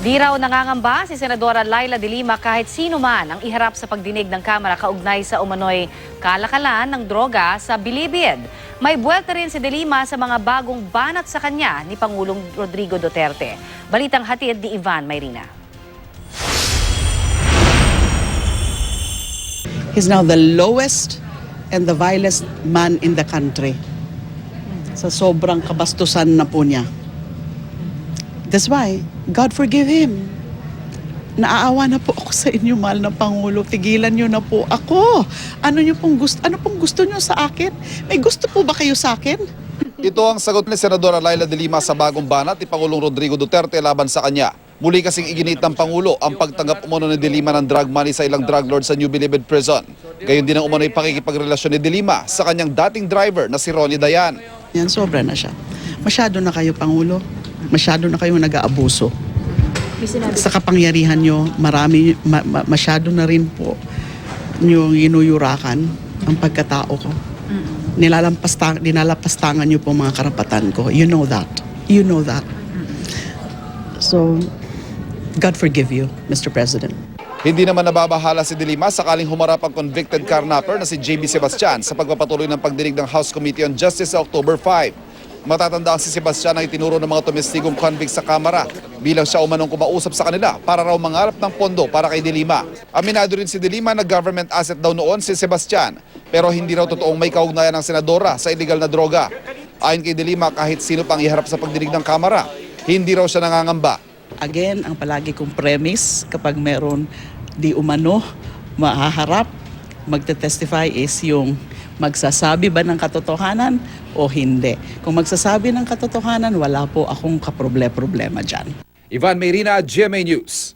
Di raw nangangamba si Senadora Laila de Lima kahit sino man ang iharap sa pagdinig ng Kamara kaugnay sa umano'y kalakalan ng droga sa Bilibid. May buwelta rin si de Lima sa mga bagong banat sa kanya ni Pangulong Rodrigo Duterte. Balitang hatid ni Ivan Mayrina. He's now the lowest and the vilest man in the country. Sa sobrang kabastusan na po niya. That's why, God forgive him. Naaawa na po ako sa inyo, mahal na Pangulo. Tigilan niyo na po ako. Ano pong gusto niyo sa akin? May gusto po ba kayo sa akin? Ito ang sagot ni Senadora Laila de Lima sa bagong banat ni Pangulong Rodrigo Duterte laban sa kanya. Muli kasing iginit ng Pangulo ang pagtanggap umano ni de Lima ng drug money sa ilang drug lord sa New Bilibid Prison. Gayon din ang umano'y pakikipagrelasyon ni de Lima sa kanyang dating driver na si Ronnie Dayan. Yan, sobra na siya. Masyado na kayo, Pangulo. Masyado na kayong nag-aabuso. Sa kapangyarihan nyo, masyado na rin po yung inuyurakan ang pagkatao ko. Nilalapastangan nyo po mga karapatan ko. You know that. You know that. So, God forgive you, Mr. President. Hindi naman nababahala si de Lima sakaling humarap ang convicted carnapper na si JB Sebastian sa pagpapatuloy ng pagdinig ng House Committee on Justice sa October 5. Matatanda si Sebastian ang itinuro ng mga tumestigong convict sa Kamara bilang siya umanong kumausap sa kanila para raw mangarap ng pondo para kay de Lima. Aminado rin si de Lima na government asset daw noon si Sebastian pero hindi raw totoong may kaugnayan ng senadora sa illegal na droga. Ayon kay de Lima, kahit sino pang iharap sa pagdinig ng Kamara, hindi raw siya nangangamba. Again, ang palagi kong premise kapag meron di umano mahaharap, magte-testify is yung magsasabi ba ng katotohanan o hindi. Kung magsasabi ng katotohanan, wala po akong kaproblema dyan. Ivan Mayrina, GMA News.